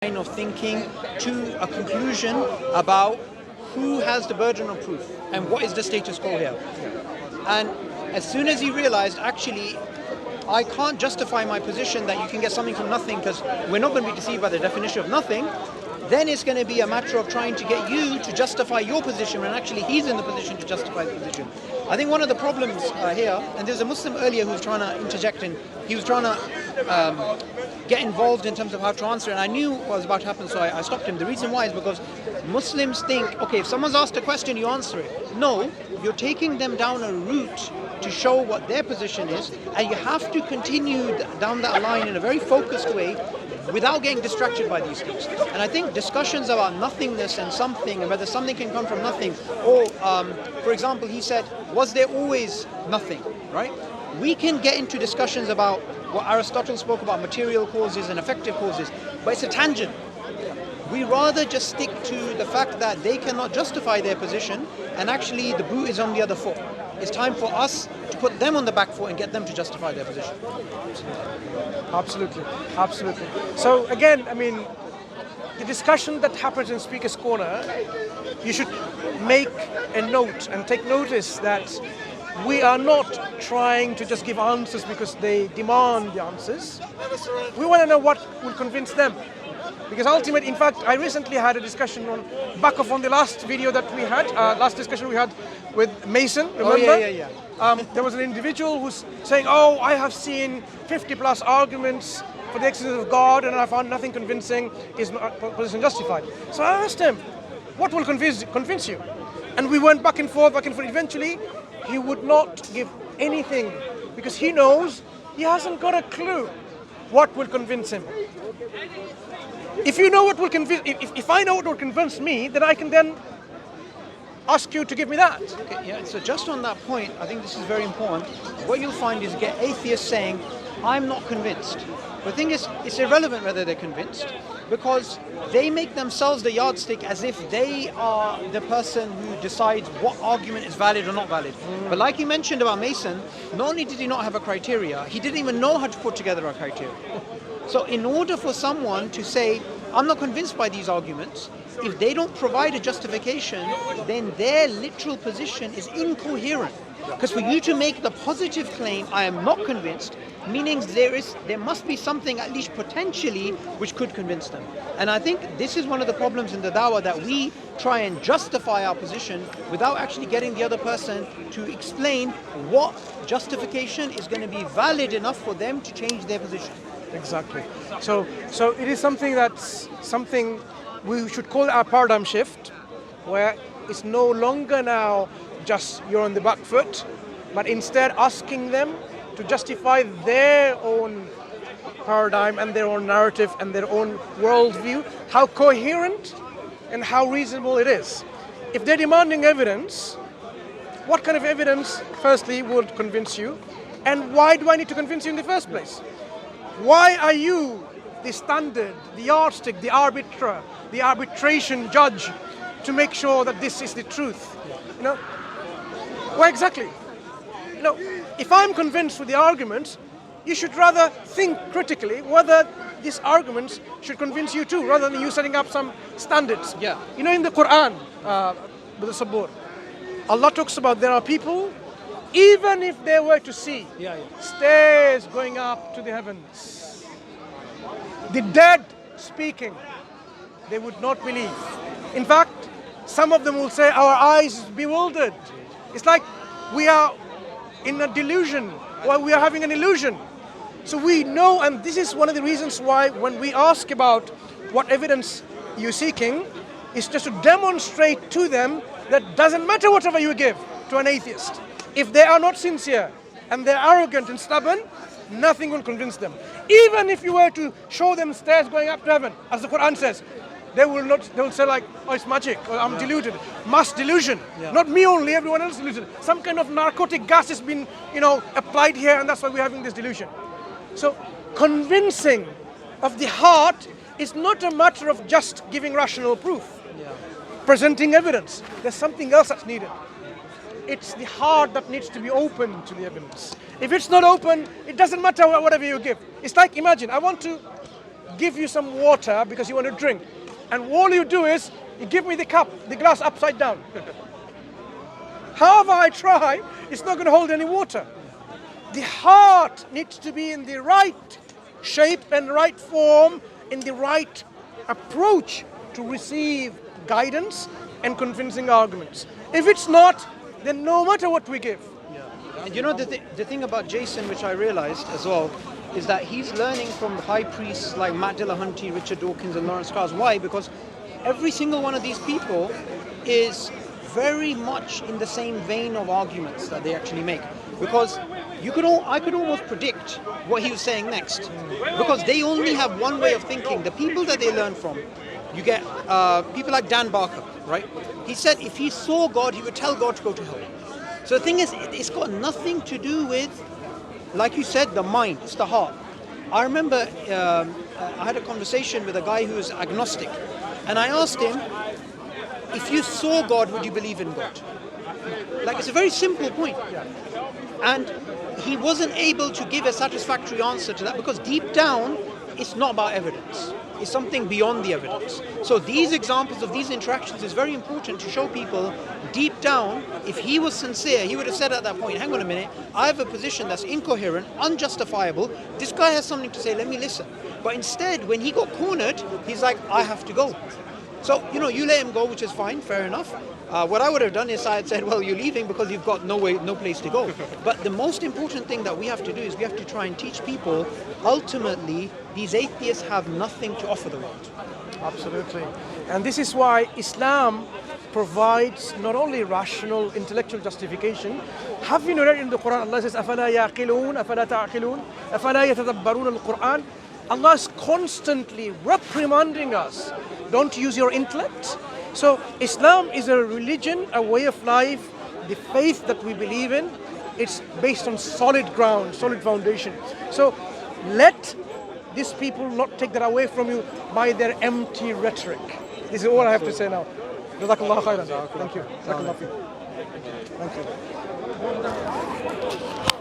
line of thinking to a conclusion about who has the burden of proof and what is the status quo here. And as soon as he realized, actually, I can't justify my position that you can get something from nothing, because we're not going to be deceived by the definition of nothing, then it's going to be a matter of trying to get you to justify your position when actually he's in the position to justify the position. I think one of the problems here, and there's a Muslim earlier who was trying to interject in, he was trying to get involved in terms of how to answer, and I knew what was about to happen, so I stopped him. The reason why is because Muslims think, okay, if someone's asked a question, you answer it. No, you're taking them down a route to show what their position is, and you have to continue down that line in a very focused way without getting distracted by these things. And I think discussions about nothingness and something, and whether something can come from nothing, or for example, he said, was there always nothing, right? We can get into discussions about what Aristotle spoke about, material causes and effective causes, but it's a tangent. We rather just stick to the fact that they cannot justify their position, and actually the boot is on the other foot. It's time for us to put them on the back foot and get them to justify their position. Absolutely, absolutely. So again, I mean, the discussion that happens in Speaker's Corner, you should make a note and take notice that we are not trying to just give answers because they demand the answers. We want to know what will convince them. Because ultimately, in fact, I recently had a discussion on the last video that we had, last discussion we had with Mason, remember? Oh, yeah. There was an individual who's saying, oh, I have seen 50 plus arguments for the existence of God and I found nothing convincing, is my position justified? So I asked him, what will convince you? And we went back and forth. Eventually, he would not give anything because he knows he hasn't got a clue what will convince him. If you know what will convince, if I know what will convince me, then I can then ask you to give me that. Okay, yeah. So just on that point, I think this is very important. What you'll find is get atheists saying, "I'm not convinced." The thing is, it's irrelevant whether they're convinced, because they make themselves the yardstick as if they are the person who decides what argument is valid or not valid. But like he mentioned about Mason, not only did he not have a criteria, he didn't even know how to put together a criteria. So in order for someone to say, I'm not convinced by these arguments, if they don't provide a justification, then their literal position is incoherent. Because for you to make the positive claim, I am not convinced, meaning there must be something, at least potentially, which could convince them. And I think this is one of the problems in the Dawah, that we try and justify our position without actually getting the other person to explain what justification is going to be valid enough for them to change their position. Exactly. So it is something we should call our paradigm shift, where it's no longer now just you're on the back foot, but instead asking them to justify their own paradigm and their own narrative and their own worldview, how coherent and how reasonable it is. If they're demanding evidence, what kind of evidence, firstly, would convince you? And why do I need to convince you in the first place? Why are you the standard, the yardstick, the arbiter, the arbitration judge to make sure that this is the truth? You know, why exactly? You know, if I'm convinced with the arguments, you should rather think critically whether these arguments should convince you too, rather than you setting up some standards. Yeah. You know, in the Quran, with the Suboor, Allah talks about there are people, even if they were to see stairs going up to the heavens, the dead speaking, they would not believe. In fact, some of them will say our eyes bewildered. It's like we are in a delusion, or we are having an illusion. So we know, and this is one of the reasons why when we ask about what evidence you're seeking, is just to demonstrate to them that doesn't matter whatever you give to an atheist. If they are not sincere and they're arrogant and stubborn, nothing will convince them. Even if you were to show them stairs going up to heaven, as the Quran says, they will say like, oh, it's magic, or I'm deluded. Mass delusion. Not me only, everyone else is deluded. Some kind of narcotic gas has been, applied here, and that's why we're having this delusion. So convincing of the heart is not a matter of just giving rational proof, presenting evidence. There's something else that's needed. It's the heart that needs to be open to the evidence. If it's not open, it doesn't matter whatever you give. It's like, imagine, I want to give you some water because you want to drink. And all you do is, you give me the cup, the glass upside down. However I try, it's not going to hold any water. The heart needs to be in the right shape and right form, in the right approach to receive guidance and convincing arguments. If it's not, then no matter what we give. And you know the thing about Jason, which I realized as well, is that he's learning from the high priests like Matt Dillahunty, Richard Dawkins and Lawrence Krauss. Why? Because every single one of these people is very much in the same vein of arguments that they actually make. Because I could almost predict what he was saying next. Because they only have one way of thinking. The people that they learn from, you get people like Dan Barker, right? He said if he saw God, he would tell God to go to hell. So the thing is, it's got nothing to do with, like you said, the mind, it's the heart. I remember I had a conversation with a guy who was agnostic, and I asked him, if you saw God, would you believe in God? Like, it's a very simple point. And he wasn't able to give a satisfactory answer to that because deep down, it's not about evidence. It's something beyond the evidence. So these examples of these interactions is very important to show people deep down, if he was sincere, he would have said at that point, hang on a minute, I have a position that's incoherent, unjustifiable. This guy has something to say, let me listen. But instead, when he got cornered, he's like, I have to go. So, you let him go, which is fine, fair enough. What I would have done is I had said, well, you're leaving because you've got no place to go. But the most important thing that we have to do is we have to try and teach people, ultimately, these atheists have nothing to offer the world. Absolutely. And this is why Islam provides not only rational, intellectual justification. Have you read in the Quran, Allah says, أَفَلَا يَعْقِلُونَ أَفَلَا تَعْقِلُونَ أَفَلَا يَتَدَبَّرُونَ الْقُرْآنَ. Allah is constantly reprimanding us. Don't use your intellect. So Islam is a religion, a way of life, the faith that we believe in. It's based on solid ground, solid foundation. So let these people not take that away from you by their empty rhetoric. This is all I have to say now. Jazak Allah Khair. Thank you. Jazak Allah Khair. Thank you.